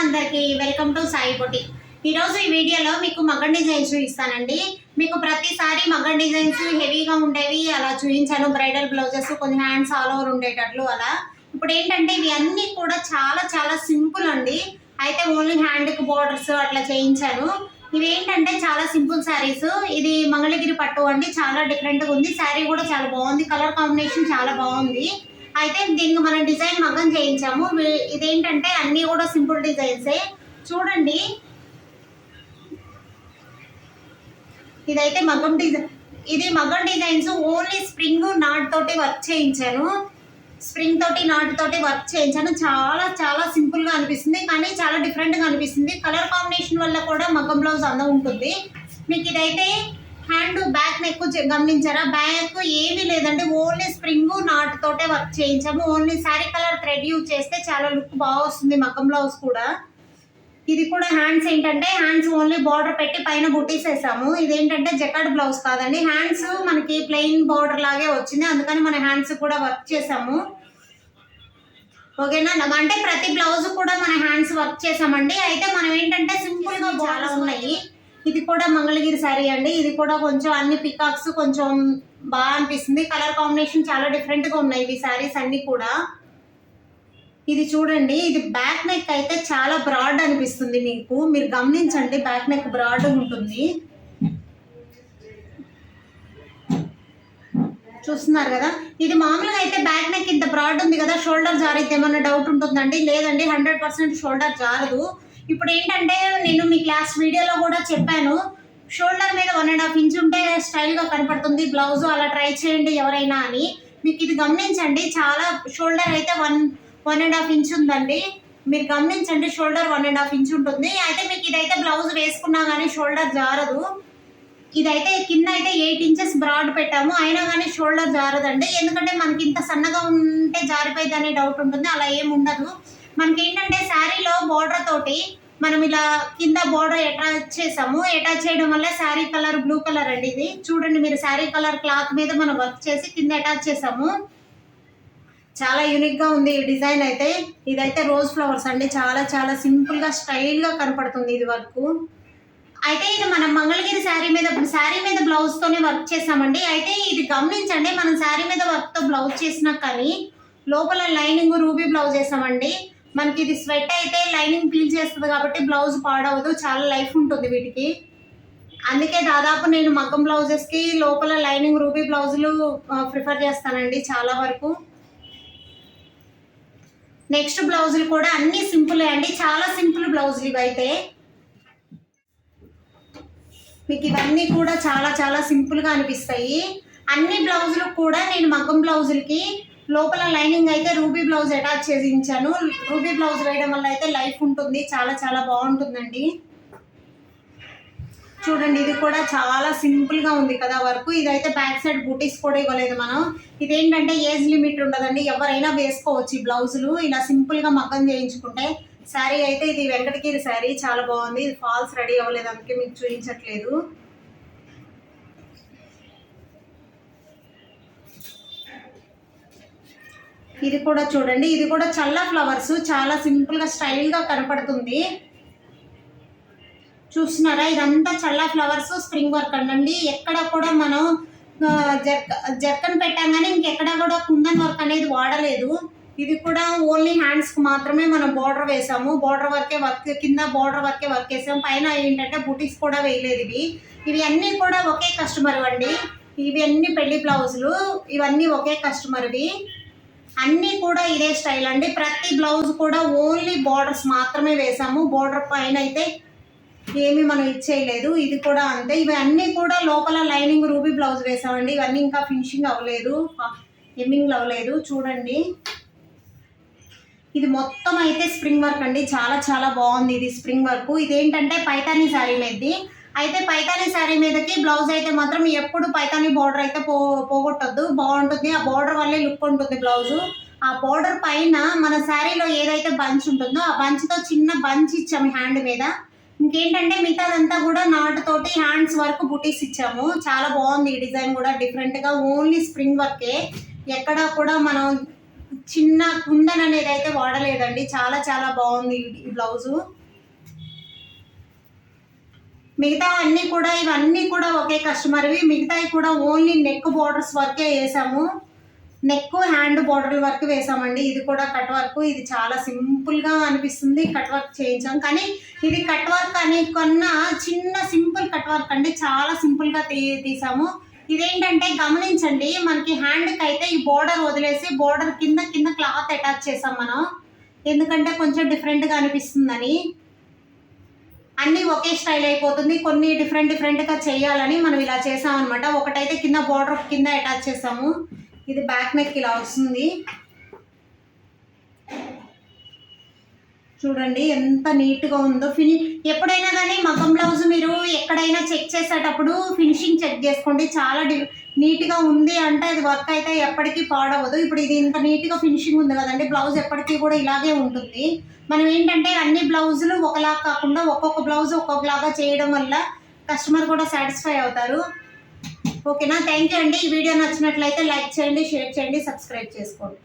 అందరికీ welcome to Sai boutique. ఈరోజు ఈ వీడియోలో మీకు మగ్గం డిజైన్స్ చూపిస్తానండి. మీకు ప్రతిసారి మగ్గం డిజైన్స్ హెవీగా ఉండేవి అలా చూపించాను. బ్రైడల్ బ్లౌజెస్ కొన్ని హ్యాండ్స్ ఆల్ ఓవర్ ఉండేటట్లు అలా. ఇప్పుడు ఏంటంటే ఇవి అన్నీ కూడా చాలా చాలా సింపుల్ అండి. అయితే ఓన్లీ హ్యాండ్కి బోర్డర్స్ అట్లా చేయించాను. ఇవి ఏంటంటే చాలా సింపుల్ శారీస్. ఇది మంగళగిరి పట్టు అండి, చాలా డిఫరెంట్గా ఉంది. శారీ కూడా చాలా బాగుంది, కలర్ కాంబినేషన్ చాలా బాగుంది. అయితే దీనికి మనం డిజైన్ మగ్గం చేయించాము. ఇదేంటంటే అన్నీ కూడా సింపుల్ డిజైన్సే. చూడండి, ఇదైతే మగ్గం డిజైన్. ఇది మగ్గం డిజైన్స్ ఓన్లీ స్ప్రింగ్ నాట్ తోటి వర్క్ చేయించాను. స్ప్రింగ్ తోటి నాట్ తోటి వర్క్ చేయించాను. చాలా చాలా సింపుల్గా అనిపిస్తుంది, కానీ చాలా డిఫరెంట్గా అనిపిస్తుంది. కలర్ కాంబినేషన్ వల్ల కూడా మగ్గం బ్లౌజ్ అందం ఉంటుంది. మీకు ఇదైతే హ్యాండ్ బ్యాక్ నెక్ గమనించారా? బ్యాక్ ఏమీ లేదండి, ఓన్లీ స్ప్రింగ్ నాట్ తోటే వర్క్ చేయించాము. Only sari colour thread use చేస్తే చాలా లుక్ బాగా వస్తుంది మగ్గం బ్లౌజ్ కూడా. ఇది కూడా హ్యాండ్స్ ఏంటంటే హ్యాండ్స్ ఓన్లీ బార్డర్ పెట్టి పైన బుటీస్ వేసాము. ఇదేంటంటే జకార్డ్ బ్లౌజ్ కాదండి, హ్యాండ్స్ మనకి ప్లెయిన్ బార్డర్ లాగే వచ్చింది, అందుకని మన హ్యాండ్స్ కూడా వర్క్ చేసాము. ఓకేనా? అంటే ప్రతి బ్లౌజ్ కూడా మన హ్యాండ్స్ వర్క్ చేసామండి. అయితే మనం ఏంటంటే సింపుల్గా చాలా ఉన్నాయి. ఇది కూడా మంగళగిరి శారీ అండి. ఇది కూడా కొంచెం అన్ని పికాక్స్ కొంచెం బాగా అనిపిస్తుంది. కలర్ కాంబినేషన్ చాలా డిఫరెంట్గా ఉన్నాయి ఇవి శారీస్ అన్నీ కూడా. ఇది చూడండి, ఇది బ్యాక్ నెక్ అయితే చాలా బ్రాడ్ అనిపిస్తుంది మీకు. మీరు గమనించండి, బ్యాక్ నెక్ బ్రాడ్ ఉంటుంది. చూస్తున్నారు కదా? ఇది మామూలుగా అయితే బ్యాక్ నెక్ ఇంత బ్రాడ్ ఉంది కదా, షోల్డర్ జారితే ఏమన్నా డౌట్ ఉంటుందండి? లేదండి, 100% షోల్డర్ జారదు. ఇప్పుడు ఏంటంటే నేను మీ క్లాస్ వీడియోలో కూడా చెప్పాను, షోల్డర్ మీద 1.5 ఇంచ్ ఉంటే స్టైల్గా కనపడుతుంది బ్లౌజ్. అలా ట్రై చేయండి ఎవరైనా అని. మీకు ఇది గమనించండి, చాలా షోల్డర్ అయితే 1.5 ఇంచ్ ఉందండి. మీరు గమనించండి, షోల్డర్ 1.5 ఇంచ్ ఉంటుంది. అయితే మీకు ఇదైతే బ్లౌజ్ వేసుకున్నా కానీ షోల్డర్ జారదు. ఇదైతే కింద అయితే 8 ఇంచెస్ బ్రాడ్ పెట్టాము, అయినా కానీ షోల్డర్ జారదండి. ఎందుకంటే మనకి ఇంత సన్నగా ఉంటే జారిపోయింది అనే డౌట్ ఉంటుంది, అలా ఏమి ఉండదు. మనకి ఏంటంటే శారీలో బార్డర్ తోటి మనం ఇలా కింద బార్డర్ అటాచ్ చేసాము. అటాచ్ చేయడం వల్ల శారీ కలర్ బ్లూ కలర్ అండి. ఇది చూడండి, మీరు శారీ కలర్ క్లాత్ మీద మనం వర్క్ చేసి కింద అటాచ్ చేసాము. చాలా యూనిక్గా ఉంది ఈ డిజైన్ అయితే. ఇదైతే రోజ్ ఫ్లవర్స్ అండి, చాలా చాలా సింపుల్గా స్టైల్గా కనపడుతుంది ఇది వర్క్. అయితే ఇది మనం మంగళగిరి శారీ మీద బ్లౌజ్తోనే వర్క్ చేసామండి. అయితే ఇది గమనించండి, మనం శారీ మీద వర్క్తో బ్లౌజ్ చేసినా కానీ లోపల లైనింగ్ రూబీ బ్లౌజ్ వేసామండి. మనకి ఇది స్వెట్ అయితే లైనింగ్ పీల్ చేస్తుంది కాబట్టి బ్లౌజ్ పాడవదు, చాలా లైఫ్ ఉంటుంది వీటికి. అందుకే దాదాపు నేను మగ్గం బ్లౌజెస్కి లోపల లైనింగ్ రూబీ బ్లౌజులు ప్రిఫర్ చేస్తానండి చాలా వరకు. నెక్స్ట్ బ్లౌజులు కూడా అన్నీ సింపులే అండి, చాలా సింపుల్ బ్లౌజులు ఇవైతే. మీకు ఇవన్నీ కూడా చాలా చాలా సింపుల్గా అనిపిస్తాయి. అన్ని బ్లౌజులు కూడా నేను మగ్గం బ్లౌజులకి లోపల లైనింగ్ అయితే రూబీ బ్లౌజ్ అటాచ్ చేసి ఇచ్చాను. రూబీ బ్లౌజ్ వేయడం వల్ల అయితే లైఫ్ ఉంటుంది, చాలా చాలా బాగుంటుందండి. చూడండి, ఇది కూడా చాలా సింపుల్గా ఉంది కదా వర్క్. ఇదైతే బ్యాక్ సైడ్ బూటీస్ కూడా ఇవ్వలేదు మనం. ఇదేంటంటే ఏజ్ లిమిట్ ఉండదండి, ఎవరైనా వేసుకోవచ్చు ఈ బ్లౌజులు ఇలా సింపుల్గా మగ్గం చేయించుకుంటే. శారీ అయితే ఇది వెంకటగిరి శారీ, చాలా బాగుంది. ఇది ఫాల్స్ రెడీ అవ్వలేదు, అందుకే మీకు చూపించట్లేదు. ఇది కూడా చూడండి, ఇది కూడా చల్ల ఫ్లవర్స్, చాలా సింపుల్గా స్టైల్గా కనపడుతుంది. చూస్తున్నారా? ఇదంతా చల్ల ఫ్లవర్స్ స్ప్రింగ్ వర్క్ అండి. ఎక్కడ కూడా మనం జర్కన్ పెట్టాం కానీ ఇంకెక్కడ కూడా కుందన్ వర్క్ అనేది వాడలేదు. ఇది కూడా ఓన్లీ హ్యాండ్స్కి మాత్రమే మనం బార్డర్ వేసాము. బార్డర్ వర్కే వర్క్, కింద బార్డర్ వర్కే వర్క్ వేసాము. పైన ఏంటంటే బుటీస్ కూడా వేయలేదు. ఇవి అన్నీ కూడా ఒకే కస్టమర్ అండి. ఇవి అన్ని పెళ్లి బ్లౌజులు, ఇవన్నీ ఒకే కస్టమర్వి. అన్నీ కూడా ఇదే స్టైల్ అండి. ప్రతి బ్లౌజ్ కూడా ఓన్లీ బార్డర్స్ మాత్రమే వేసాము, బార్డర్ పైన అయితే ఏమీ మనం ఇచ్చేయలేదు. ఇది కూడా అంతే. ఇవి అన్నీ కూడా లోపల లైనింగ్ రూబీ బ్లౌజ్ వేసామండి. ఇవన్నీ ఇంకా ఫినిషింగ్ అవ్వలేదు, హెమ్మింగ్ అవ్వలేదు. చూడండి, ఇది మొత్తం అయితే స్ప్రింగ్ వర్క్ అండి, చాలా చాలా బాగుంది ఇది స్ప్రింగ్ వర్క్. ఇదేంటంటే పైతానీ శారీ మీదది. అయితే పైతానీ శారీ మీదకి బ్లౌజ్ అయితే మాత్రం ఎప్పుడు పైతానీ బార్డర్ అయితే పోగొట్టద్దు, బాగుంటుంది. ఆ బార్డర్ వల్లే లుక్ ఉంటుంది బ్లౌజు. ఆ బార్డర్ పైన మన శారీలో ఏదైతే బంచ్ ఉంటుందో ఆ బంచ్తో చిన్న బంచ్ ఇచ్చాము హ్యాండ్ మీద. ఇంకేంటంటే మిగతాదంతా కూడా నాటుతోటి హ్యాండ్స్ వరకు బుటీస్ ఇచ్చాము. చాలా బాగుంది ఈ డిజైన్ కూడా, డిఫరెంట్గా ఓన్లీ స్ప్రింగ్ వర్కే. ఎక్కడ కూడా మనం చిన్న కుందన్ అనేది అయితే వాడలేదండి. చాలా చాలా బాగుంది ఈ బ్లౌజు. మిగతా అన్నీ కూడా ఇవన్నీ కూడా ఒకే కస్టమర్వి. మిగతావి కూడా ఓన్లీ నెక్ బోర్డర్స్ వరకే వేసాము. నెక్ హ్యాండ్ బోర్డర్ వరకు వేసామండి. ఇది కూడా కట్ వర్క్. ఇది చాలా సింపుల్గా అనిపిస్తుంది, కట్ వర్క్ చేయించాం. కానీ ఇది కట్ వర్క్ అని కన్నా చిన్న సింపుల్ కట్ వర్క్ అండి. చాలా సింపుల్గా తీసాము. ఇదేంటంటే గమనించండి, మనకి హ్యాండ్కి అయితే ఈ బోర్డర్ వదిలేసి బోర్డర్ కింద కింద క్లాత్ అటాచ్ చేసాం మనం. ఎందుకంటే కొంచెం డిఫరెంట్గా అనిపిస్తుందని. అన్నీ ఒకే స్టైల్ అయిపోతుంది, కొన్ని డిఫరెంట్గా చేయాలని మనం ఇలా చేసాం అనమాట. ఒకటైతే కింద బోర్డర్ కింద అటాచ్ చేసాము. ఇది బ్యాక్ నెక్ ఇలా వస్తుంది. చూడండి ఎంత నీట్గా ఉందో. ఎప్పుడైనా కానీ మగ్గం బ్లౌజ్ మీరు ఎక్కడైనా చెక్ చేసేటప్పుడు ఫినిషింగ్ చెక్ చేసుకోండి. చాలా నీట్గా ఉంది అంటే అది వర్క్ అయితే ఎప్పటికీ పాడవదు. ఇప్పుడు ఇది ఇంత నీట్గా ఫినిషింగ్ ఉంది కదండి, బ్లౌజ్ ఎప్పటికీ కూడా ఇలాగే ఉంటుంది. మనం ఏంటంటే అన్ని బ్లౌజులు ఒకలా కాకుండా ఒక్కొక్క బ్లౌజ్ ఒక్కొక్కలాగా చేయడం వల్ల కస్టమర్ కూడా సాటిస్ఫై అవుతారు. ఓకేనా? థ్యాంక్ యూ అండి. ఈ వీడియో నచ్చినట్లయితే లైక్ చేయండి, షేర్ చేయండి, సబ్స్క్రైబ్ చేసుకోండి.